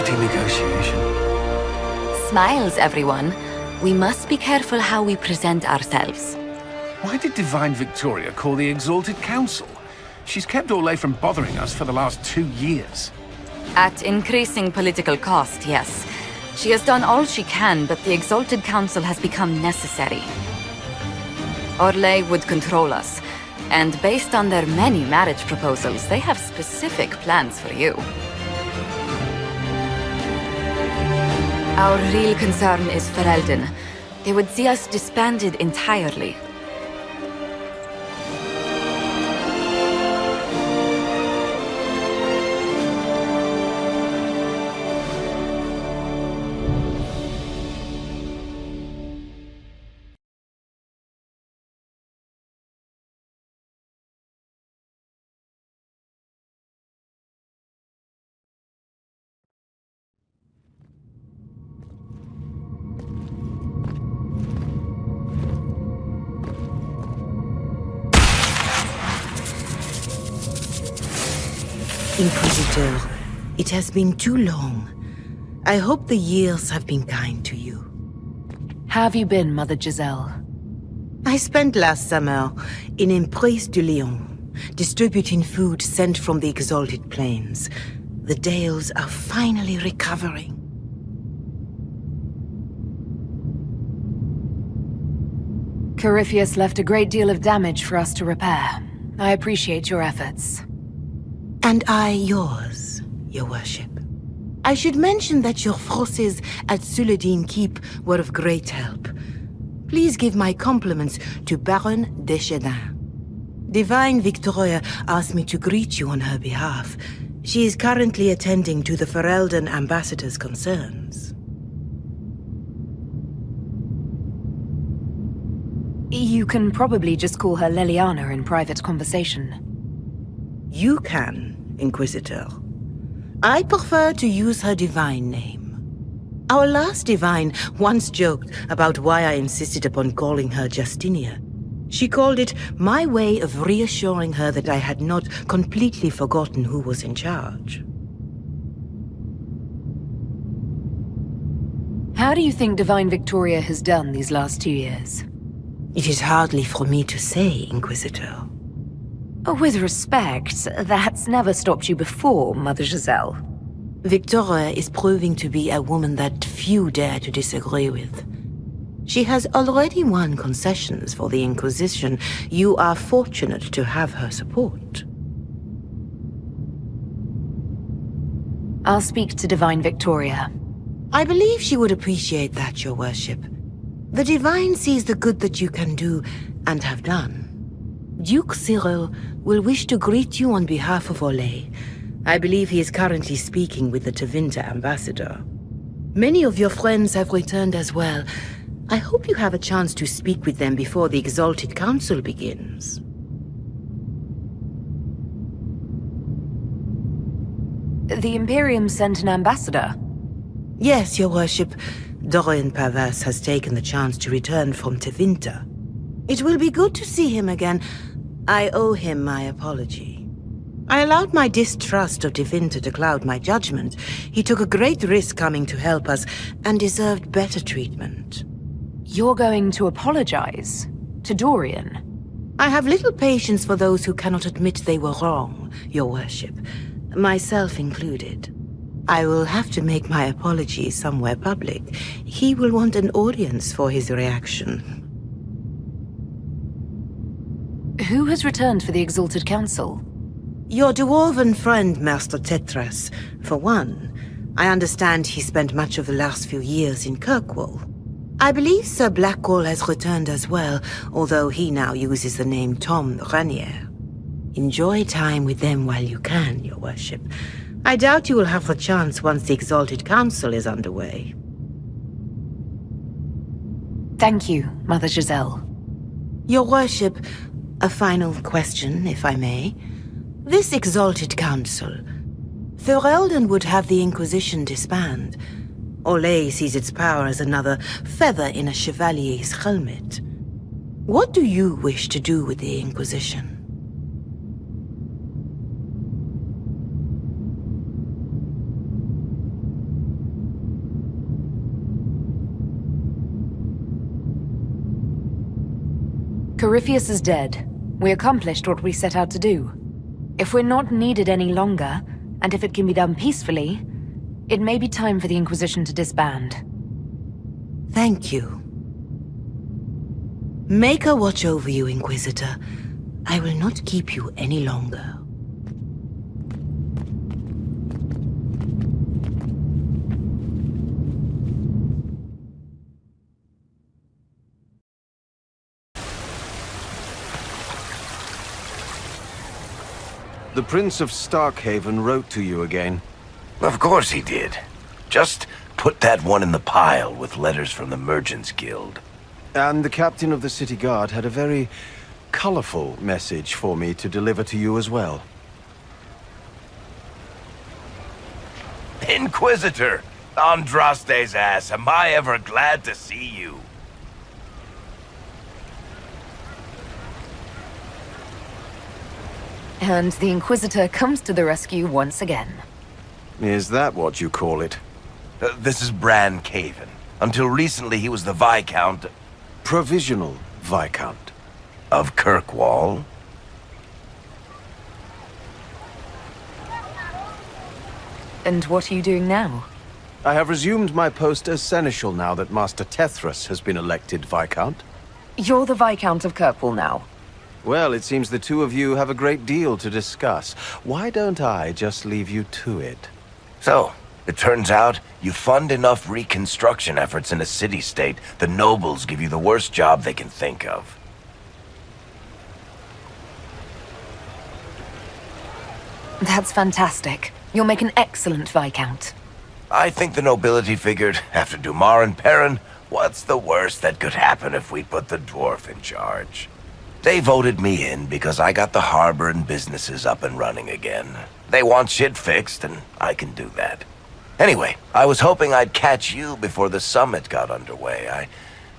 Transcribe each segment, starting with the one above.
bloody negotiation. Smiles, everyone. We must be careful how we present ourselves. Why did Divine Victoria call the Exalted Council? She's kept Orlais from bothering us for the last 2 years. At increasing political cost, yes. She has done all she can, but the Exalted Council has become necessary. Orlais would control us, and based on their many marriage proposals, they have specific plans for you. Our real concern is Ferelden. They would see us disbanded entirely. Inquisitor, it has been too long. I hope the years have been kind to you. How have you been, Mother Giselle? I spent last summer in Emprise de Lyon, distributing food sent from the Exalted Plains. The Dales are finally recovering. Corypheus left a great deal of damage for us to repair. I appreciate your efforts. And I yours, your worship. I should mention that your forces at Suladin Keep were of great help. Please give my compliments to Baron Deschedin. Divine Victoria asked me to greet you on her behalf. She is currently attending to the Ferelden ambassador's concerns. You can probably just call her Leliana in private conversation. You can, Inquisitor. I prefer to use her divine name. Our last divine once joked about why I insisted upon calling her Justinia. She called it my way of reassuring her that I had not completely forgotten who was in charge. How do you think Divine Victoria has done these last 2 years? It is hardly for me to say, Inquisitor. With respect, that's never stopped you before, Mother Giselle. Victoria is proving to be a woman that few dare to disagree with. She has already won concessions for the Inquisition. You are fortunate to have her support. I'll speak to Divine Victoria. I believe she would appreciate that, your worship. The Divine sees the good that you can do and have done. Duke Cyril will wish to greet you on behalf of Orlais. I believe he is currently speaking with the Tevinter ambassador. Many of your friends have returned as well. I hope you have a chance to speak with them before the Exalted Council begins. The Imperium sent an ambassador? Yes, your worship. Dorian Pavas has taken the chance to return from Tevinter. It will be good to see him again. I owe him my apology. I allowed my distrust of Tevinter to cloud my judgment. He took a great risk coming to help us and deserved better treatment. You're going to apologize? To Dorian? I have little patience for those who cannot admit they were wrong, your worship. Myself included. I will have to make my apology somewhere public. He will want an audience for his reaction. Who has returned for the Exalted Council? Your dwarven friend, Master Tetras, for one. I understand he spent much of the last few years in Kirkwall. I believe Sir Blackwall has returned as well, although he now uses the name Tom Ranier. Enjoy time with them while you can, your worship. I doubt you will have the chance once the Exalted Council is underway. Thank you, Mother Giselle. Your worship, a final question, if I may. This Exalted Council, Ferelden would have the Inquisition disband. Orlais sees its power as another feather in a chevalier's helmet. What do you wish to do with the Inquisition? Corypheus is dead. We accomplished what we set out to do. If we're not needed any longer, and if it can be done peacefully, it may be time for the Inquisition to disband. Thank you. Make a watch over you, Inquisitor. I will not keep you any longer. The Prince of Starkhaven wrote to you again. Of course he did. Just put that one in the pile with letters from the Merchants Guild. And the captain of the city guard had a very colorful message for me to deliver to you as well. Inquisitor! Andraste's ass, am I ever glad to see you? And the Inquisitor comes to the rescue once again. Is that what you call it? This is Bran Caven. Until recently he was the Viscount Provisional Viscount. of Kirkwall. And what are you doing now? I have resumed my post as Seneschal now that Master Tethras has been elected Viscount. You're the Viscount of Kirkwall now. Well, it seems the two of you have a great deal to discuss. Why don't I just leave you to it? So, it turns out you fund enough reconstruction efforts in a city-state, the nobles give you the worst job they can think of. That's fantastic. You'll make an excellent Viscount. I think the nobility figured, after Dumar and Perrin, what's the worst that could happen if we put the dwarf in charge? They voted me in because I got the harbor and businesses up and running again. They want shit fixed, and I can do that. Anyway, I was hoping I'd catch you before the summit got underway. I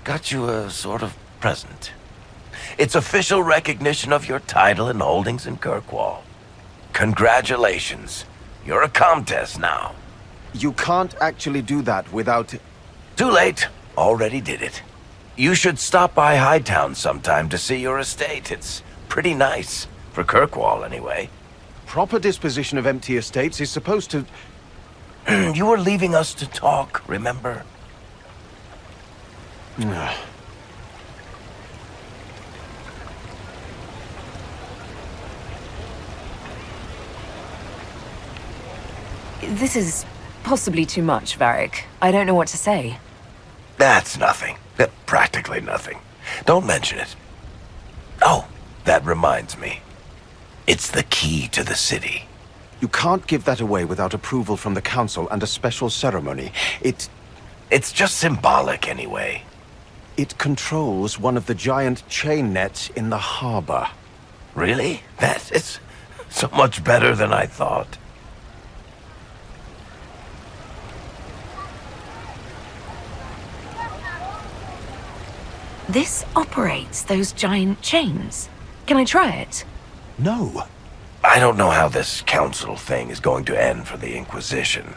got you a sort of present. It's official recognition of your title and holdings in Kirkwall. Congratulations. You're a Comtesse now. You can't actually do that without... Too late. Already did it. You should stop by Hightown sometime to see your estate. It's pretty nice. For Kirkwall, anyway. Proper disposition of empty estates is supposed to... You were leaving us to talk, remember? This is possibly too much, Varric. I don't know what to say. That's nothing. Practically nothing. Don't mention it. Oh, that reminds me. It's the key to the city. You can't give that away without approval from the council and a special ceremony. It's just symbolic anyway. It controls one of the giant chain nets in the harbor. Really? That is so much better than I thought. This operates those giant chains. Can I try it? No. I don't know how this council thing is going to end for the Inquisition.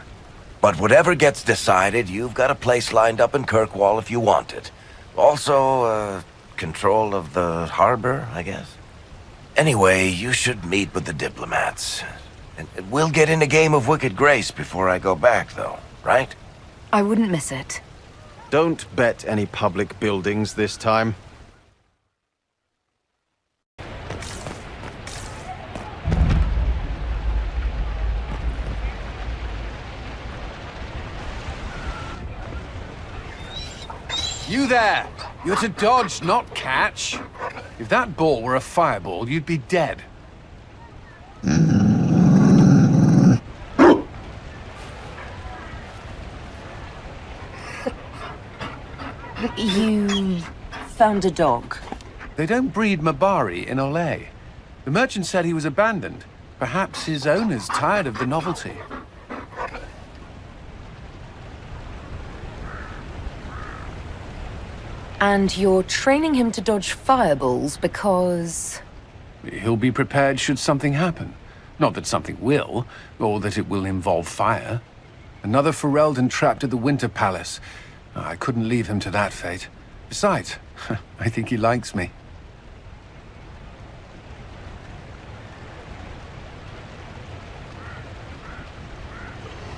But whatever gets decided, you've got a place lined up in Kirkwall if you want it. Also, control of the harbor, I guess. Anyway, you should meet with the diplomats. And we'll get in a game of Wicked Grace before I go back, though, right? I wouldn't miss it. Don't bet any public buildings this time. You there! You're to dodge, not catch. If that ball were a fireball, you'd be dead. You found a dog. They don't breed Mabari in Olay. The merchant said he was abandoned. Perhaps his owner's tired of the novelty. And you're training him to dodge fireballs because... He'll be prepared should something happen. Not that something will, or that it will involve fire. Another Ferelden trapped at the Winter Palace. I couldn't leave him to that fate. Besides, I think he likes me.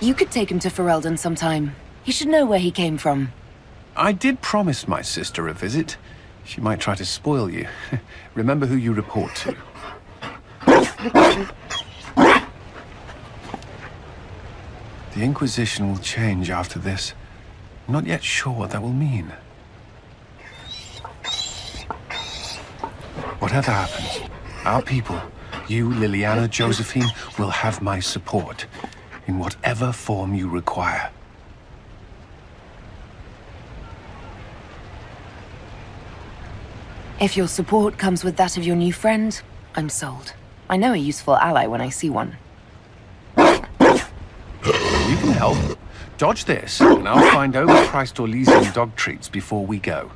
You could take him to Ferelden sometime. He should know where he came from. I did promise my sister a visit. She might try to spoil you. Remember who you report to. The Inquisition will change after this. I'm not yet sure what that will mean. Whatever happens, our people, you, Liliana, Josephine, will have my support in whatever form you require. If your support comes with that of your new friend, I'm sold. I know a useful ally when I see one. You can help. Dodge this, and I'll find overpriced Orlesian dog treats before we go.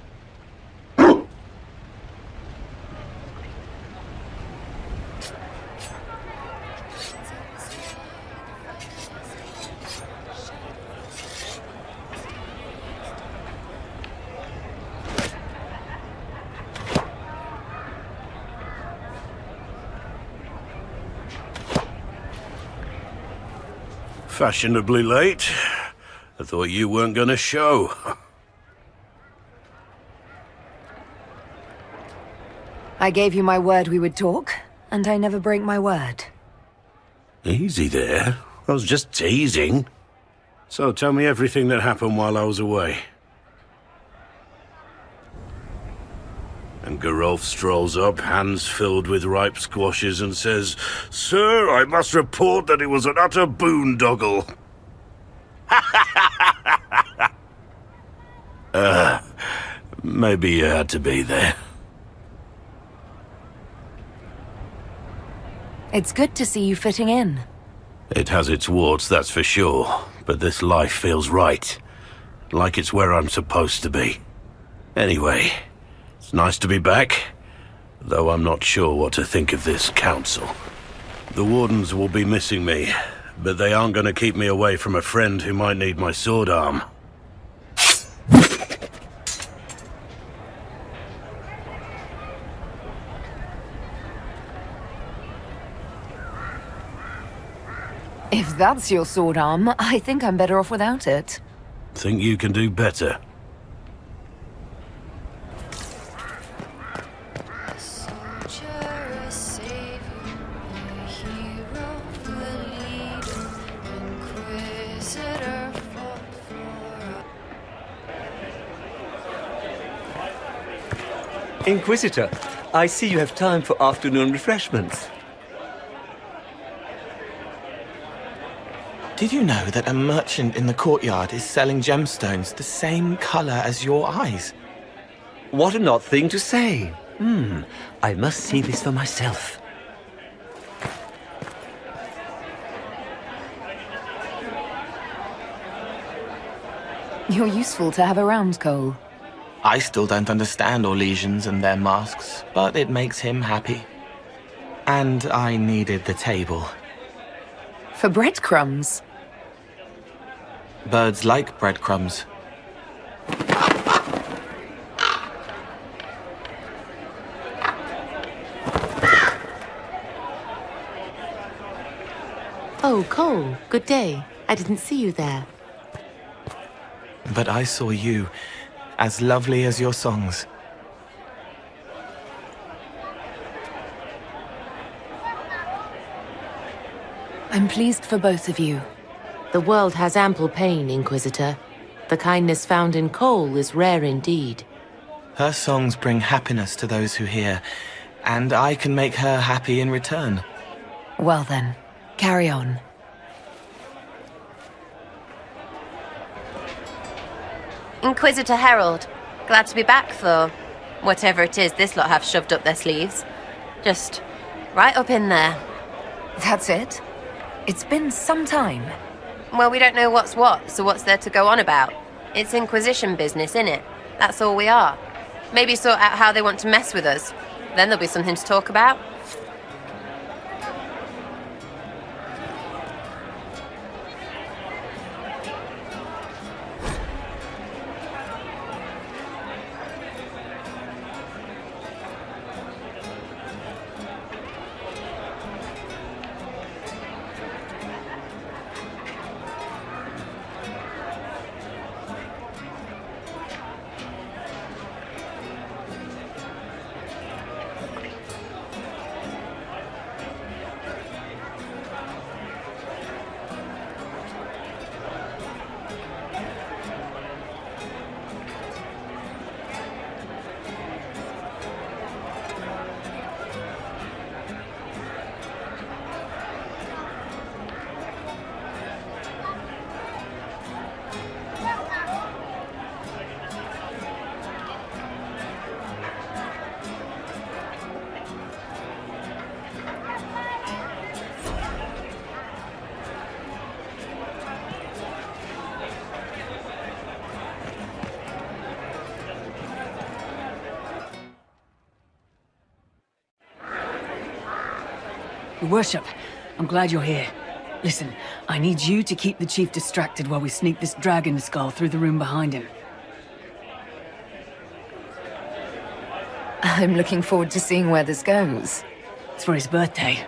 Fashionably late. I thought you weren't gonna show. I gave you my word we would talk, and I never break my word. Easy there. I was just teasing. So tell me everything that happened while I was away. And Geralf strolls up, hands filled with ripe squashes, and says, "Sir, I must report that it was an utter boondoggle." Maybe you had to be there. It's good to see you fitting in. It has its warts, that's for sure, but this life feels right. Like it's where I'm supposed to be. Anyway, it's nice to be back, though I'm not sure what to think of this council. The Wardens will be missing me, but they aren't going to keep me away from a friend who might need my sword arm. If that's your sword arm, I think I'm better off without it. Think you can do better? Inquisitor, I see you have time for afternoon refreshments. Did you know that a merchant in the courtyard is selling gemstones the same color as your eyes? What an odd thing to say. I must see this for myself. You're useful to have around, Cole. I still don't understand Orlesians and their masks, but it makes him happy. And I needed the table. For breadcrumbs. Birds like breadcrumbs. Oh, Cole, good day. I didn't see you there. But I saw you, as lovely as your songs. I'm pleased for both of you. The world has ample pain, Inquisitor. The kindness found in Cole is rare indeed. Her songs bring happiness to those who hear, and I can make her happy in return. Well then, carry on. Inquisitor Herald, glad to be back, though. Whatever it is this lot have shoved up their sleeves. Just right up in there. That's it? It's been some time. Well, we don't know what's what, so what's there to go on about? It's Inquisition business, innit? That's all we are. Maybe sort out how they want to mess with us. Then there'll be something to talk about. Your worship, I'm glad you're here. Listen, I need you to keep the chief distracted while we sneak this dragon skull through the room behind him. I'm looking forward to seeing where this goes. It's for his birthday.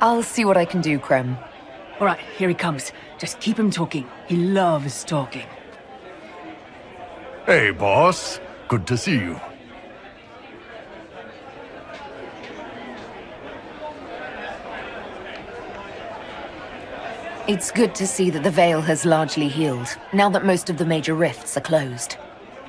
I'll see what I can do, Krem. All right, here he comes. Just keep him talking. He loves talking. Hey, boss. Good to see you. It's good to see that the Veil has largely healed, now that most of the major rifts are closed.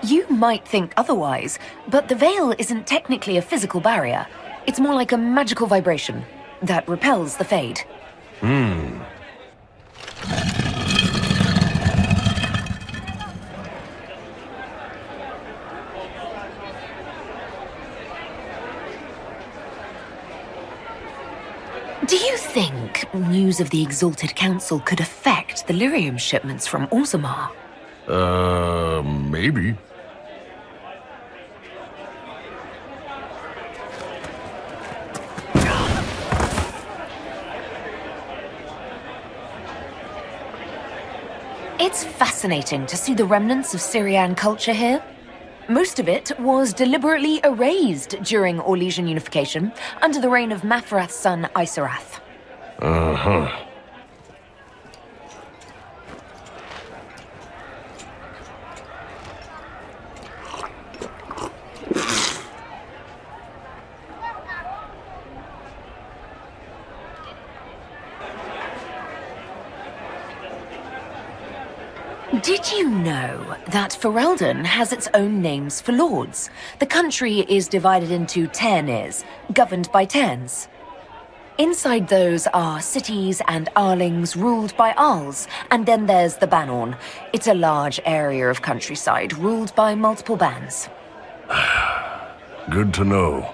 You might think otherwise, but the Veil isn't technically a physical barrier. It's more like a magical vibration that repels the Fade. Do you think news of the Exalted Council could affect the lyrium shipments from Orzammar? Maybe. It's fascinating to see the remnants of Syrian culture here. Most of it was deliberately erased during Orlesian unification under the reign of Mafrath's son Isarath. Uh-huh. Did you know that Ferelden has its own names for lords? The country is divided into Tairnirs, governed by Tairns. Inside those are cities and Arlings ruled by Arls, and then there's the Banorn. It's a large area of countryside ruled by multiple bands. Good to know.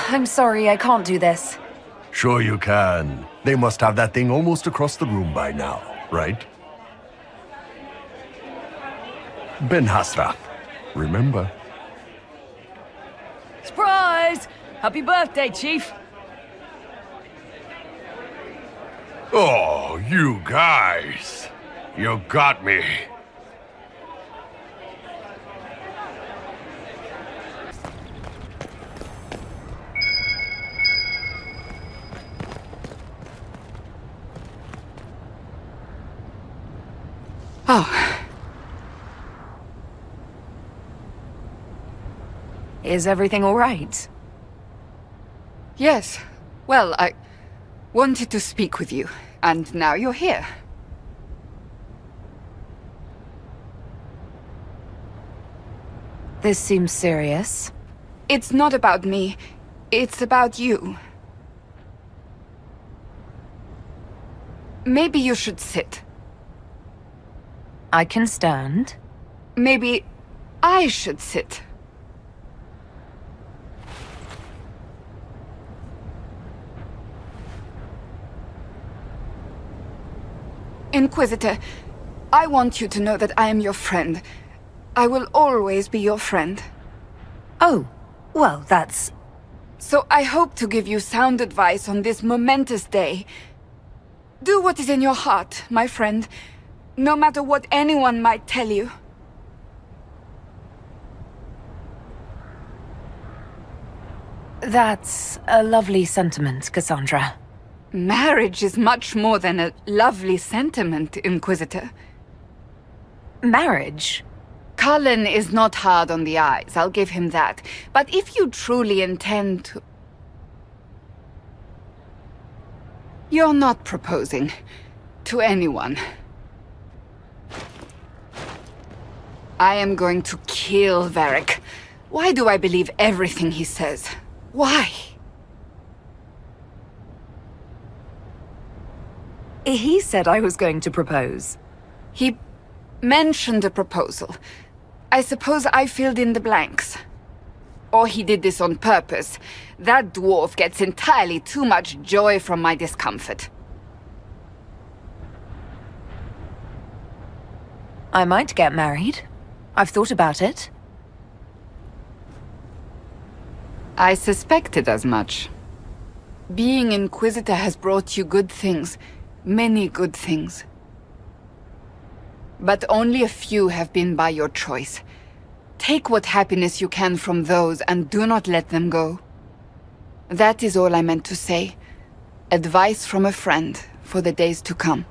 I'm sorry, I can't do this. Sure you can. They must have that thing almost across the room by now, right? Ben Hasrath, remember? Surprise! Happy birthday, Chief! Oh, you guys. You got me. Oh. Is everything all right? Yes. Well, I wanted to speak with you, and now you're here. This seems serious. It's not about me. It's about you. Maybe you should sit. I can stand. Maybe I should sit. Inquisitor, I want you to know that I am your friend. I will always be your friend. Oh, well, that's... So I hope to give you sound advice on this momentous day. Do what is in your heart, my friend, no matter what anyone might tell you. That's a lovely sentiment, Cassandra. Marriage is much more than a lovely sentiment, Inquisitor. Marriage? Cullen is not hard on the eyes, I'll give him that. But if you truly intend to... You're not proposing to anyone. I am going to kill Varric. Why do I believe everything he says? Why? He said I was going to propose. He mentioned a proposal. I suppose I filled in the blanks. or he did this on purpose. That dwarf gets entirely too much joy from my discomfort. I might get married. I've thought about it. I suspected as much. Being Inquisitor has brought you good things. Many good things. But only a few have been by your choice. Take what happiness you can from those and do not let them go. That is all I meant to say. Advice from a friend for the days to come.